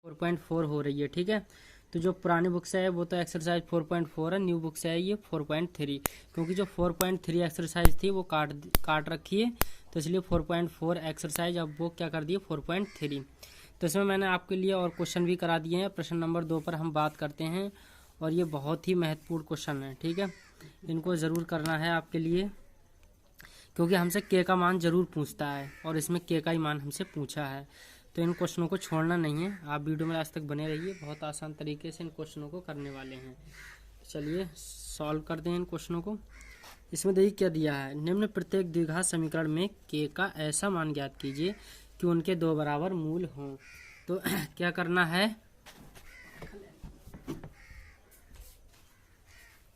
4.4 हो रही है। ठीक है, तो जो पुरानी बुक से है वो तो एक्सरसाइज 4.4 है, न्यू बुक से है ये 4.3, क्योंकि जो 4.3 एक्सरसाइज थी वो काट रखी है, तो इसलिए 4.4 एक्सरसाइज अब वो क्या कर दिए 4.3। तो इसमें मैंने आपके लिए और क्वेश्चन भी करा दिए हैं। प्रश्न नंबर 2 पर हम बात करते हैं, और ये बहुत ही महत्वपूर्ण क्वेश्चन है। ठीक है, इनको ज़रूर करना है आपके लिए, क्योंकि हमसे के का मान ज़रूर पूछता है, और इसमें के का ही मान हमसे पूछा है। तो इन क्वेश्चनों को छोड़ना नहीं है, आप वीडियो में लास्ट तक बने रहिए, बहुत आसान तरीके से इन क्वेश्चनों को करने वाले हैं। चलिए सॉल्व कर दें इन क्वेश्चनों को। इसमें देखिए क्या दिया है, निम्न प्रत्येक द्विघात समीकरण में के का ऐसा मान ज्ञात कीजिए कि उनके दो बराबर मूल हों। तो क्या करना है,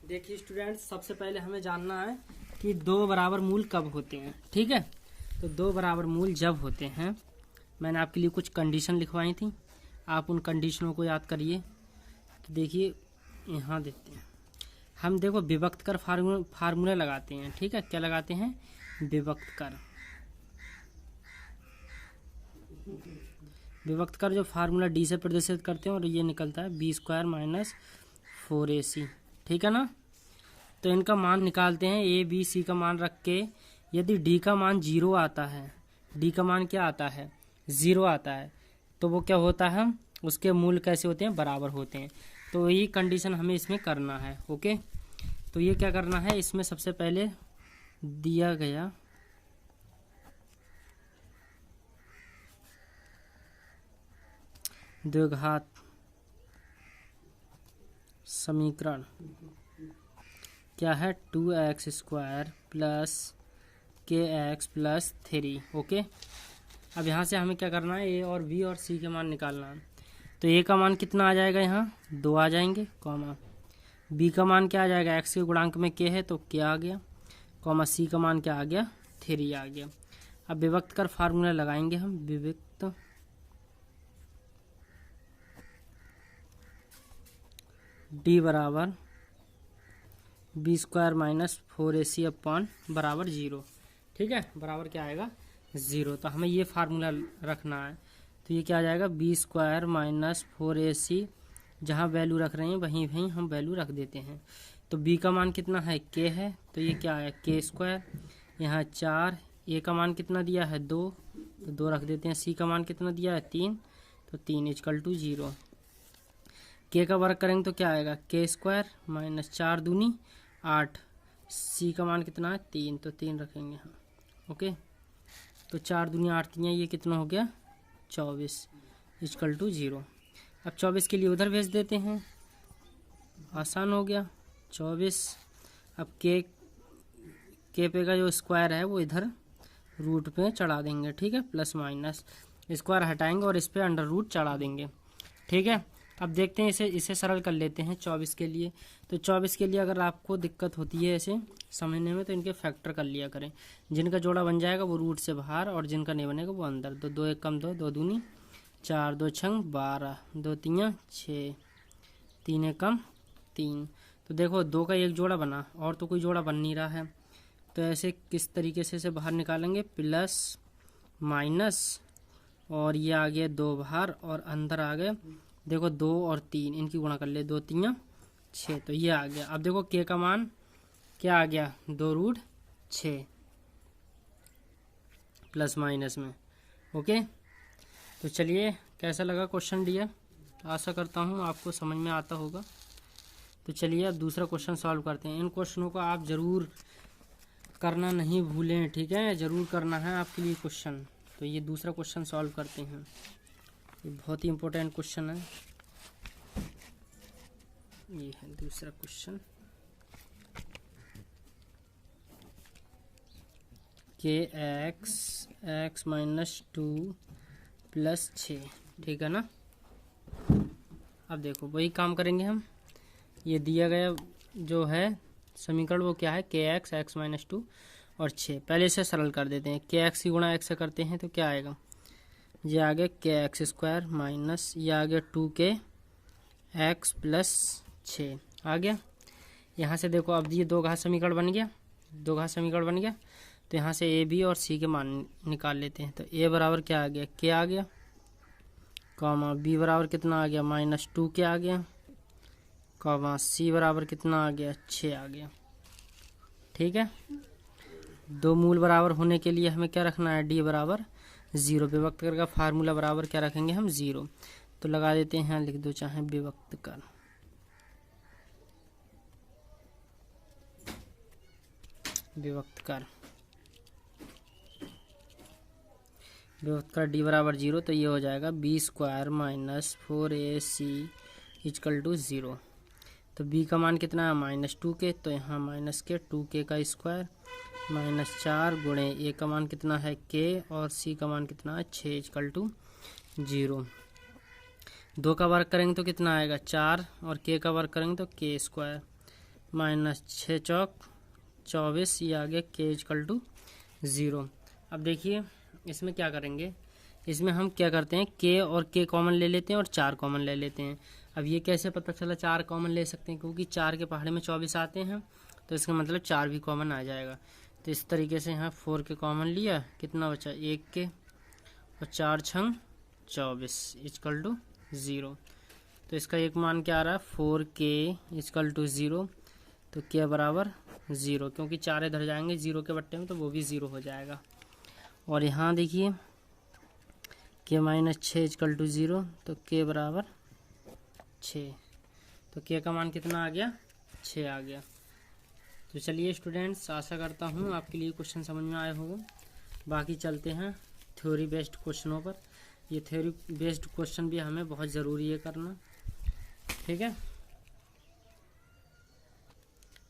देखिए स्टूडेंट्स, सबसे पहले हमें जानना है कि दो बराबर मूल कब होते हैं। ठीक है, तो दो बराबर मूल जब होते हैं, मैंने आपके लिए कुछ कंडीशन लिखवाई थी, आप उन कंडीशनों को याद करिए। तो देखिए यहाँ देते हैं हम, देखो विभक्त कर फार्मूला लगाते हैं। ठीक है, क्या लगाते हैं, विभक्त कर। विभक्त कर जो फार्मूला डी से प्रदर्शित करते हैं, और ये निकलता है b² - 4ac। ठीक है ना, तो इनका मान निकालते हैं, ए बी सी का मान रख के। यदि डी का मान 0 आता है, डी का मान क्या आता है 0 आता है, तो वो क्या होता है, उसके मूल कैसे होते हैं, बराबर होते हैं। तो यही कंडीशन हमें इसमें करना है। ओके, तो ये क्या करना है, इसमें सबसे पहले दिया गया द्विघात समीकरण क्या है, 2x² + kx + 3। ओके, अब यहाँ से हमें क्या करना है, ए और बी और सी के मान निकालना है। तो ए का मान कितना आ जाएगा, यहाँ 2 आ जाएंगे, कॉमा बी का मान क्या आ जाएगा, एक्स के गुणांक में के है तो क्या आ गया, कॉमा सी का मान क्या आ गया 3 आ गया। अब विभक्त कर फार्मूला लगाएंगे हम, विभक्त डी बराबर b² - 4ac अपॉन बराबर 0। ठीक है, बराबर क्या आएगा 0। तो हमें ये फार्मूला रखना है, तो ये क्या आ जाएगा b² - 4ac, जहाँ वैल्यू रख रहे हैं वहीं वहीं हम वैल्यू रख देते हैं। तो b का मान कितना है, k है, तो ये क्या है k², यहाँ 4, a का मान कितना दिया है 2, तो 2 रख देते हैं, c का मान कितना दिया है 3, तो 3 = 0। k का वर्ग करेंगे तो क्या आएगा, k² - 4 दूनी 8, c का मान कितना है 3, तो 3 रखेंगे यहाँ। ओके, तो 4 दूनी 8 3, ये कितना हो गया 24 = 0। अब 24 के लिए उधर भेज देते हैं, आसान हो गया 24। अब के पे का जो स्क्वायर है वो इधर रूट पे चढ़ा देंगे। ठीक है, प्लस माइनस स्क्वायर हटाएंगे और इस पे अंडर रूट चढ़ा देंगे। ठीक है, अब देखते हैं इसे सरल कर लेते हैं 24 के लिए। तो 24 के लिए अगर आपको दिक्कत होती है ऐसे समझने में, तो इनके फैक्टर कर लिया करें। जिनका जोड़ा बन जाएगा वो रूट से बाहर, और जिनका नहीं बनेगा वो अंदर। तो 2 1 कम 2, 2 दूनी 4, 2 छंग 12, 2 3 6, 3 1 कम 3। तो देखो 2 का एक जोड़ा बना, और तो कोई जोड़ा बन नहीं रहा है। तो ऐसे किस तरीके से इसे बाहर निकालेंगे, प्लस माइनस, और ये आ गया 2 बाहर, और अंदर आ गए देखो 2 और 3, इनकी गुणा कर ले, 2 3 6, तो ये आ गया। अब देखो के का मान क्या आ गया 2√6 प्लस माइनस में। ओके, तो चलिए कैसा लगा क्वेश्चन दिया, आशा करता हूँ आपको समझ में आता होगा। तो चलिए अब दूसरा क्वेश्चन सॉल्व करते हैं। इन क्वेश्चनों को आप ज़रूर करना नहीं भूलें। ठीक है, ज़रूर करना है आपके लिए क्वेश्चन। तो ये दूसरा क्वेश्चन सॉल्व करते हैं, ये बहुत ही इम्पोर्टेंट क्वेश्चन है। ये है दूसरा क्वेश्चन, kx (2 + 6)। ठीक है ना, अब देखो वही काम करेंगे हम। ये दिया गया जो है समीकरण वो क्या है, kx (2 और 6)। पहले इसे सरल कर देते हैं, kx की गुणा x से करते हैं तो क्या आएगा, ये आ गया kx² माइनस ये आ गया 2kx + 6 आ गया। यहाँ से देखो अब ये 2 घात समीकरण बन गया, 2 घात समीकरण बन गया। तो यहाँ से ए बी और सी के मान निकाल लेते हैं। तो ए बराबर क्या आ गया, के आ गया, कॉमा बी बराबर कितना आ गया -2 के आ गया, कॉमा सी बराबर कितना आ गया 6 आ गया। ठीक है, दो मूल बराबर होने के लिए हमें क्या रखना है, डी बराबर 0। विभक्त कर का फार्मूला बराबर क्या रखेंगे हम 0, तो लगा देते हैं, लिख दो चाहे विभक्त कर, विभक्त कर डी बराबर 0, तो ये हो जाएगा b² - 4ac = 0। तो b का मान कितना है -2 के, तो यहाँ -2k का स्क्वायर -4 गुणे a का मान कितना है k और c का मान कितना है 6 = 0। 2 का वर्ग करेंगे तो कितना आएगा 4 और k का वर्ग करेंगे तो k² -6 चौक 24, ये आ गया k = 0। अब देखिए इसमें क्या करेंगे, इसमें हम क्या करते हैं k और k कॉमन ले लेते हैं और 4 कॉमन ले लेते हैं। अब ये कैसे पता चला 4 कॉमन ले सकते हैं, क्योंकि 4 के पहाड़े में 24 आते हैं, तो इसका मतलब 4 भी कॉमन आ जाएगा। तो इस तरीके से यहाँ 4 के कॉमन लिया, कितना बचा 1 के, और 4 छंग 24 = 0। तो इसका एक मान क्या आ रहा है 4k = 0, तो k बराबर 0, क्योंकि 4 इधर जाएंगे 0 के बट्टे में तो वो भी 0 हो जाएगा। और यहाँ देखिए k - 6 = 0, तो k बराबर 6, तो k का मान कितना आ गया 6 आ गया। तो चलिए स्टूडेंट्स, आशा करता हूँ आपके लिए क्वेश्चन समझ में आए होंगे। बाकी चलते हैं थ्योरी बेस्ड क्वेश्चनों पर। ये थ्योरी बेस्ड क्वेश्चन भी हमें बहुत ज़रूरी है करना। ठीक है,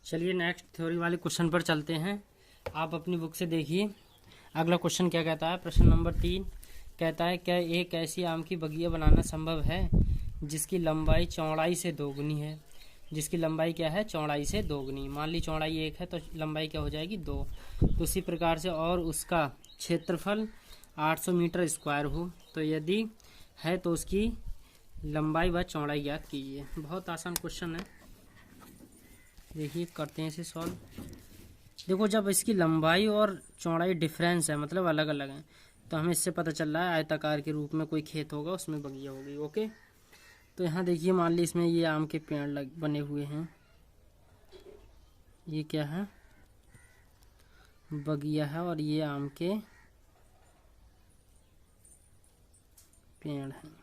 चलिए नेक्स्ट थ्योरी वाले क्वेश्चन पर चलते हैं। आप अपनी बुक से देखिए अगला क्वेश्चन क्या कहता है। प्रश्न नंबर 3 कहता है, क्या एक ऐसी आम की बगिया बनाना संभव है जिसकी लंबाई चौड़ाई से दोगुनी है। जिसकी लंबाई क्या है, चौड़ाई से दोगुनी। मान ली चौड़ाई 1 है तो लंबाई क्या हो जाएगी 2। तो उसी प्रकार से और उसका क्षेत्रफल 800 मीटर स्क्वायर हो, तो यदि है तो उसकी लंबाई व चौड़ाई ज्ञात कीजिए। बहुत आसान क्वेश्चन है, देखिए करते हैं इसे सॉल्व। देखो जब इसकी लंबाई और चौड़ाई डिफरेंस है, मतलब अलग अलग है, तो हमें इससे पता चल रहा है आयताकार के रूप में कोई खेत होगा, उसमें बगिया होगी। ओके, तो यहाँ देखिए मान ली इसमें ये आम के पेड़ बने हुए हैं, ये क्या है बगिया है, और ये आम के पेड़ हैं।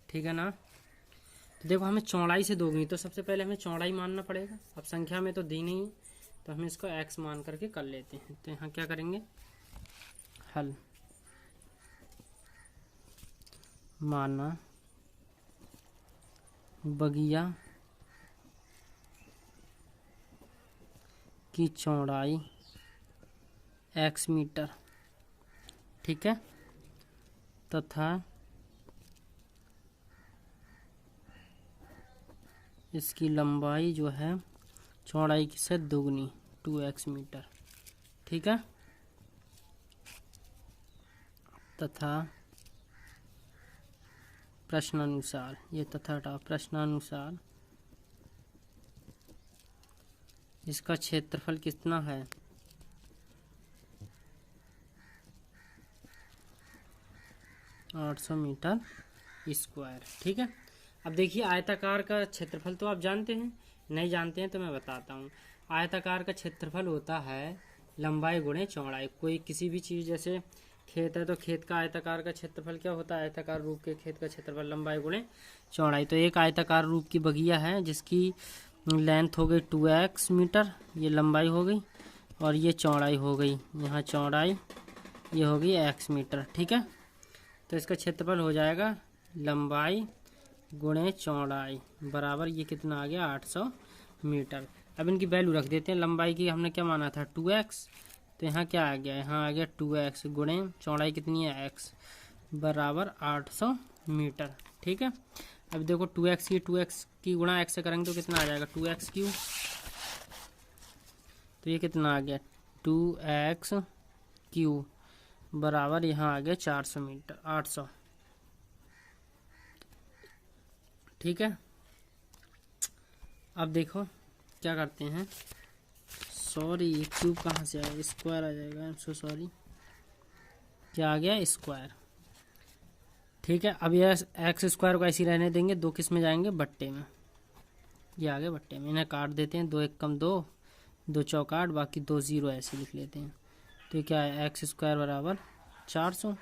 ठीक है ना। तो देखो हमें चौड़ाई से दोगुनी, तो सबसे पहले हमें चौड़ाई मानना पड़ेगा। अब संख्या में तो दी नहीं, तो हम इसको x मान करके कर लेते हैं। तो यहाँ क्या करेंगे, हल माना बगिया की चौड़ाई x मीटर, ठीक है, तथा इसकी लंबाई जो है चौड़ाई से दोगुनी 2x मीटर, ठीक है, तथा प्रश्नानुसार, ये तथा प्रश्नानुसार इसका क्षेत्रफल कितना है 800 मीटर स्क्वायर। ठीक है, अब देखिए आयताकार का क्षेत्रफल तो आप जानते हैं, नहीं जानते हैं तो मैं बताता हूँ। आयताकार का क्षेत्रफल होता है लंबाई गुणे चौड़ाई। कोई किसी भी चीज़, जैसे खेत है तो खेत का आयताकार का क्षेत्रफल क्या होता है, आयताकार रूप के खेत का क्षेत्रफल लंबाई गुणे चौड़ाई। तो एक आयताकार रूप की बगिया है जिसकी लेंथ हो गई 2x मीटर, ये लंबाई हो गई, और ये चौड़ाई हो गई, यहाँ चौड़ाई ये हो गई x मीटर। ठीक है, तो इसका क्षेत्रफल हो जाएगा लंबाई गुणे चौड़ाई बराबर ये कितना आ गया 800 मीटर। अब इनकी वैल्यू रख देते हैं। लंबाई की हमने क्या माना था 2x, तो यहाँ क्या आ गया, यहाँ आ गया 2x गुणे चौड़ाई कितनी है x बराबर 800 मीटर। ठीक है, अब देखो 2x की गुणा x से करेंगे तो कितना आ जाएगा 2x क्यूब, तो ये कितना आ गया 2x क्यूब बराबर यहाँ आ गया 400 मीटर 800। ठीक है, अब देखो क्या करते हैं, सॉरी क्यूब कहाँ से आया, स्क्वायर आ जाएगा, सो सॉरी, क्या आ गया स्क्वायर। ठीक है। अब ये एक्स स्क्वायर को ऐसे ही रहने देंगे, दो किस में जाएंगे, बट्टे में, ये आगे बट्टे में, इन्हें काट देते हैं, दो एक कम दो, दो चौक आठ, बाकी दो जीरो ऐसे लिख लेते हैं। तो क्या है, एक्स स्क्वायर बराबर 400,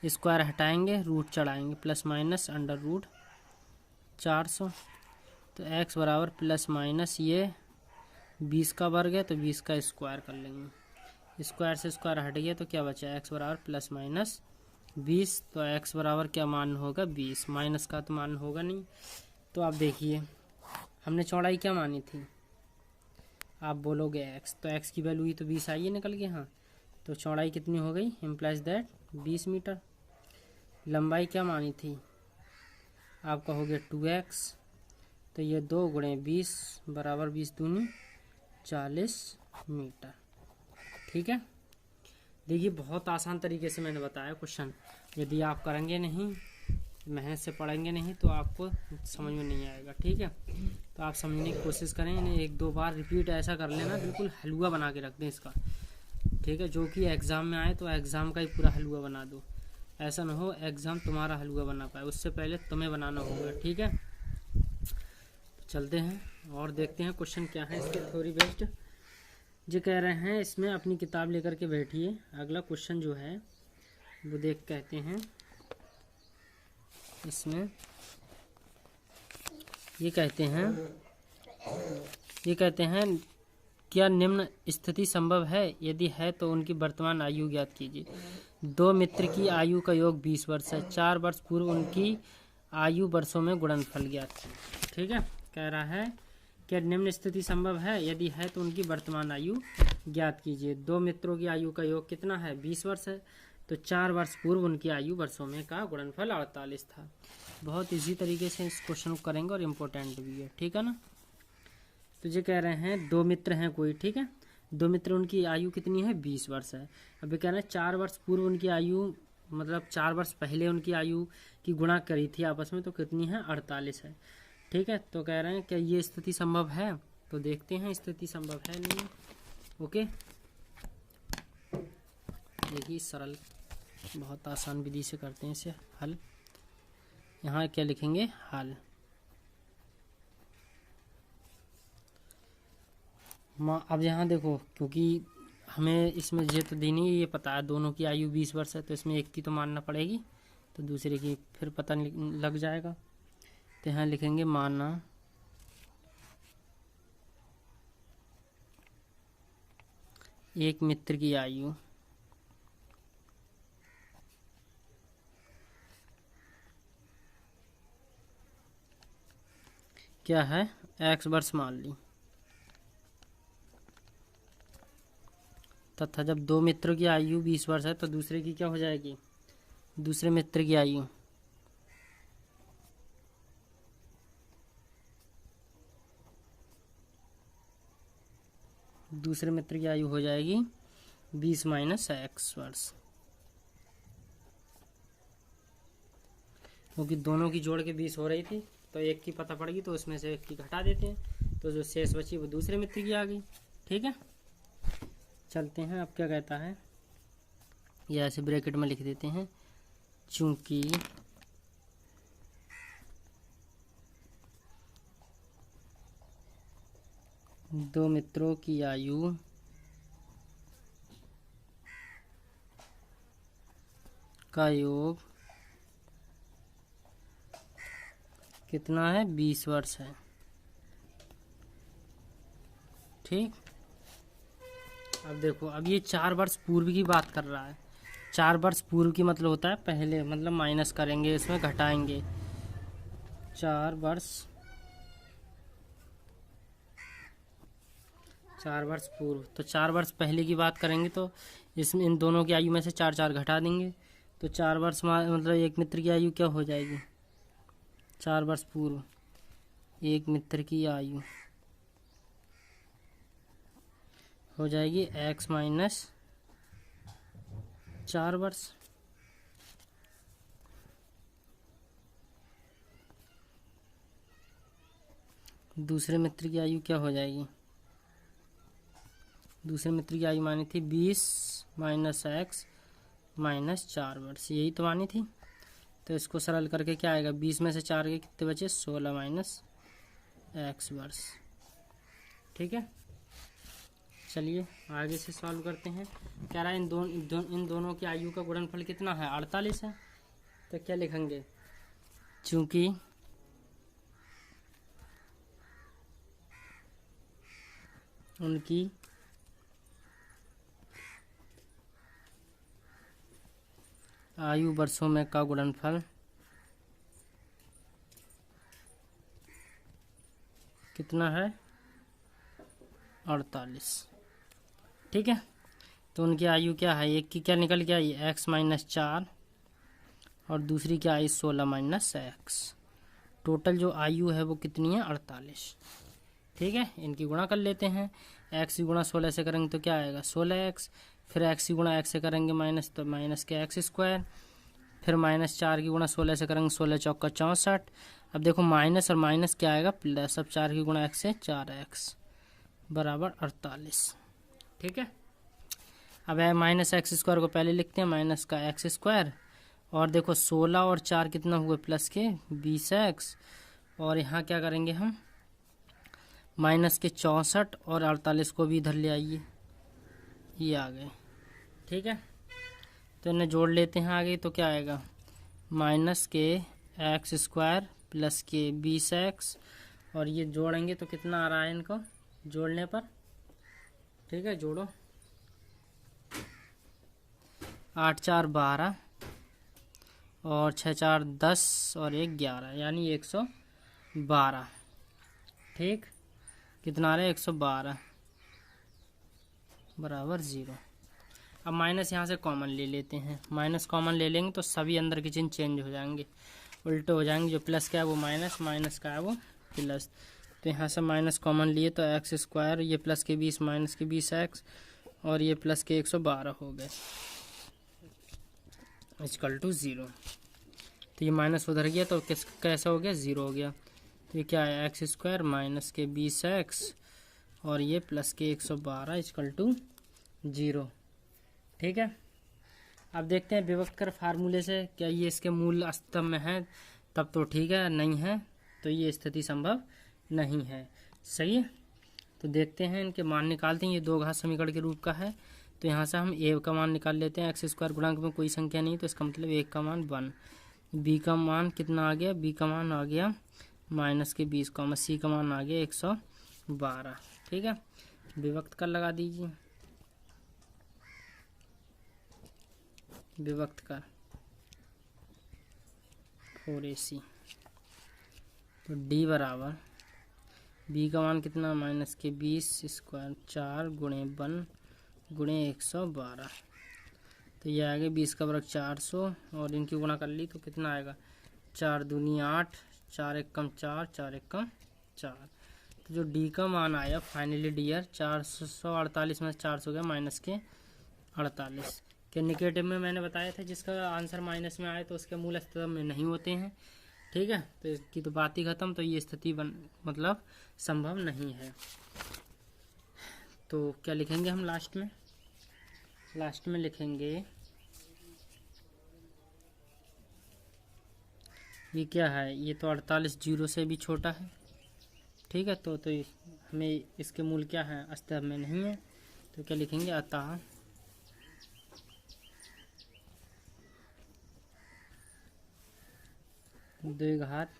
स्क्वायर हटाएंगे, रूट चढ़ाएंगे, प्लस माइनस अंडर रूट 400। तो एक्स बराबर प्लस माइनस ये 20 का वर्ग है तो 20 का स्क्वायर कर लेंगे, स्क्वायर से स्क्वायर हट गया तो क्या बचा, एक्स बराबर प्लस माइनस 20। तो एक्स बराबर क्या मान होगा, 20, माइनस का तो मान होगा नहीं। तो आप देखिए हमने चौड़ाई क्या मानी थी, आप बोलोगे एक्स, तो एक्स की वैल्यू ही तो 20 आई है निकल के, हाँ। तो चौड़ाई कितनी हो गई, इम्प्लाइज दैट 20 मीटर। लंबाई क्या मानी थी, आप कहोगे 2x, तो ये 2 गुणे 20 बराबर 20 दूनी 40 मीटर। ठीक है, देखिए बहुत आसान तरीके से मैंने बताया क्वेश्चन। यदि आप करेंगे नहीं, मेहनत से पढ़ेंगे नहीं, तो आपको समझ में नहीं आएगा। ठीक है, तो आप समझने की कोशिश करें, इन्हें एक दो बार रिपीट ऐसा कर लेना, बिल्कुल हलवा बना के रख दें इसका। ठीक है, जो कि एग्ज़ाम में आए तो एग्ज़ाम का ही पूरा हलवा बना दो, ऐसा ना हो एग्ज़ाम तुम्हारा हलवा बना पाए, उससे पहले तुम्हें बनाना होगा। ठीक है, चलते हैं और देखते हैं क्वेश्चन क्या है इसके थ्योरी बेस्ड। जो कह रहे हैं इसमें अपनी किताब लेकर के बैठिए, अगला क्वेश्चन जो है वो देख कहते हैं इसमें, ये कहते हैं क्या निम्न स्थिति संभव है, यदि है तो उनकी वर्तमान आयु ज्ञात कीजिए। दो मित्र की आयु का योग 20 वर्ष है, 4 वर्ष पूर्व उनकी आयु वर्षों में गुणनफल ज्ञात कीजिए। ठीक है, कह रहा है क्या निम्न स्थिति संभव है, यदि है तो उनकी वर्तमान आयु ज्ञात कीजिए। दो मित्रों की आयु का योग कितना है, 20 वर्ष है, तो 4 वर्ष पूर्व उनकी आयु वर्षों में का गुणनफल 48 था। बहुत इजी तरीके से इस क्वेश्चन को करेंगे और इम्पोर्टेंट भी है। ठीक है ना, तो ये कह रहे हैं दो मित्र हैं कोई, ठीक है, दो मित्र, उनकी आयु कितनी है, 20 वर्ष है। अब ये कह रहे हैं 4 वर्ष पूर्व उनकी आयु, मतलब 4 वर्ष पहले उनकी आयु की गुणा करी थी आपस में, तो कितनी है, 48 है। ठीक है, तो कह रहे हैं क्या ये स्थिति संभव है, तो देखते हैं स्थिति संभव है नहीं। ओके, देखिए सरल, बहुत आसान विधि से करते हैं इसे हल। यहाँ क्या लिखेंगे, हल। अब यहाँ देखो, क्योंकि हमें इसमें ये तो देनी है, ये पता है दोनों की आयु 20 वर्ष है, तो इसमें एक की तो मानना पड़ेगी, तो दूसरे की फिर पता लग जाएगा। तो यहाँ लिखेंगे माना एक मित्र की आयु क्या है, x वर्ष मान ली, तथा जब दो मित्रों की आयु 20 वर्ष है तो दूसरे की क्या हो जाएगी, दूसरे मित्र की आयु हो जाएगी 20 माइनस x वर्ष, क्योंकि दोनों की जोड़ के 20 हो रही थी, तो एक की पता पड़ेगी तो उसमें से एक की घटा देते हैं, तो जो शेष बची वो दूसरे मित्र की आ गई। ठीक है, चलते हैं। अब क्या कहता है, या ऐसे ब्रैकेट में लिख देते हैं, चूंकि दो मित्रों की आयु का योग कितना है, 20 वर्ष है। ठीक, अब देखो, अब ये 4 वर्ष पूर्व की बात कर रहा है। 4 वर्ष पूर्व की मतलब होता है पहले, मतलब माइनस करेंगे, इसमें घटाएंगे। 4 वर्ष पूर्व, तो 4 वर्ष पहले की बात करेंगे तो इसमें इन दोनों की आयु में से 4 4 घटा देंगे, तो 4 वर्ष मतलब एक मित्र की आयु क्या हो जाएगी, 4 वर्ष पूर्व एक मित्र की आयु हो जाएगी x माइनस 4 वर्ष। दूसरे मित्र की आयु क्या हो जाएगी, दूसरे मित्र की आयु मानी थी 20 माइनस x माइनस 4 वर्ष, यही तो मानी थी। तो इसको सरल करके क्या आएगा, 20 में से 4 के कितने बचे, 16 माइनस x वर्ष। ठीक है, चलिए आगे से सॉल्व करते हैं। कह रहा है इन दोनों की आयु का गुणनफल कितना है, 48 है। तो क्या लिखेंगे, चूंकि उनकी आयु वर्षों में का गुणनफल कितना है, 48। ठीक है, तो उनकी आयु क्या है, एक की क्या निकल के आई, x माइनस 4 और दूसरी क्या आई, 16 माइनस x। टोटल जो आयु है वो कितनी है, 48। ठीक है, इनकी गुणा कर लेते हैं। x की गुणा 16 से करेंगे तो क्या आएगा, 16x, फिर x की गुणा x से करेंगे माइनस, तो माइनस के x स्क्वायर, फिर माइनस 4 की गुणा 16 से करेंगे, 16 चौका 64। अब देखो माइनस और माइनस क्या आएगा, प्लस। अब 4 की गुणा x से 4x बराबर 48। ठीक है, अब है माइनस एक्स स्क्वायर को पहले लिखते हैं, माइनस का एक्स स्क्वायर, और देखो 16 और 4 कितना हुए, प्लस के 20x, और यहाँ क्या करेंगे हम, माइनस के 64 और 48 को भी इधर ले आइए, ये आ गए। ठीक है, तो इन्हें जोड़ लेते हैं आगे, तो क्या आएगा, माइनस के एक्स स्क्वायर प्लस के 20x, और ये जोड़ेंगे तो कितना आ रहा है इनको जोड़ने पर। ठीक है, जोड़ो, 8 4 12 और 6 4 10 और 1 11, यानी 112। ठीक, कितना आ रहा है, 112 बराबर 0। अब माइनस यहाँ से कॉमन ले लेते हैं, माइनस कॉमन ले लेंगे तो सभी अंदर के चिन्ह चेंज हो जाएंगे, उल्टे हो जाएंगे। जो प्लस का है वो माइनस, माइनस का है वो प्लस। तो यहाँ से माइनस कॉमन लिए तो एक्स स्क्वायर, ये प्लस के 20 माइनस के 20x, और ये प्लस के 112 हो गए, इक्वल टू 0। तो ये माइनस उधर गया तो कैसा हो गया, 0 हो गया। तो ये क्या है, एक्स स्क्वायर माइनस के 20x और ये प्लस के 112 इक्वल टू 0। ठीक है, अब देखते हैं विभक्त कर फार्मूले से क्या ये इसके मूल अस्तित्व में है, तब तो ठीक है, नहीं है तो ये स्थिति संभव नहीं है। सही है, तो देखते हैं इनके मान निकालते हैं। ये दो घात समीकरण के रूप का है, तो यहाँ से हम a का मान निकाल लेते हैं। एक्स स्क्वायर गुणांक में कोई संख्या नहीं, तो इसका मतलब 1 का मान 1। b का मान कितना आ गया, b का मान आ गया माइनस के 20, c का मान आ गया 112। ठीक है, विभक्त कर लगा दीजिए, विभक्त कर 4ac, तो d बराबर b का मान कितना, माइनस के 20 स्क्वायर 4 गुणे 1 गुणे 112। तो ये आ गया 20 का वर्ग 400, और इनकी गुणा कर ली तो कितना आएगा, 4 दूनी 8, 4 एक कम 4, 4 एक कम 4। तो जो d का मान आया फाइनली डियर 448 में 400 गया माइनस के 48 के निगेटिव में मैंने बताया था, जिसका आंसर माइनस में आए तो उसके मूल अस्तित्व में नहीं होते हैं। ठीक है, तो इसकी तो बात ही खत्म, तो ये स्थिति मतलब संभव नहीं है। तो क्या लिखेंगे हम लास्ट में, लास्ट में लिखेंगे ये क्या है, ये तो 48 0 से भी छोटा है। ठीक है, तो हमें इसके मूल क्या है, अस्तित्व में नहीं है। तो क्या लिखेंगे, अतः द्विघात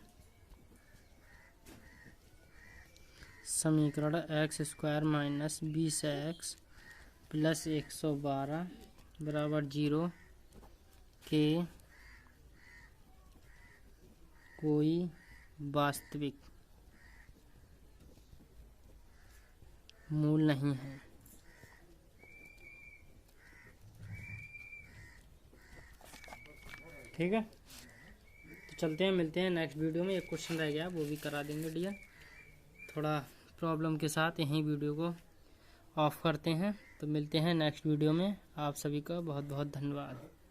समीकरण x square minus 20x plus 112 बराबर 0 के कोई वास्तविक मूल नहीं है। ठीक है, तो चलते हैं, मिलते हैं नेक्स्ट वीडियो में। एक क्वेश्चन रह गया वो भी करा देंगे डियर, थोड़ा प्रॉब्लम के साथ यहीं वीडियो को ऑफ करते हैं। तो मिलते हैं नेक्स्ट वीडियो में, आप सभी का बहुत बहुत धन्यवाद।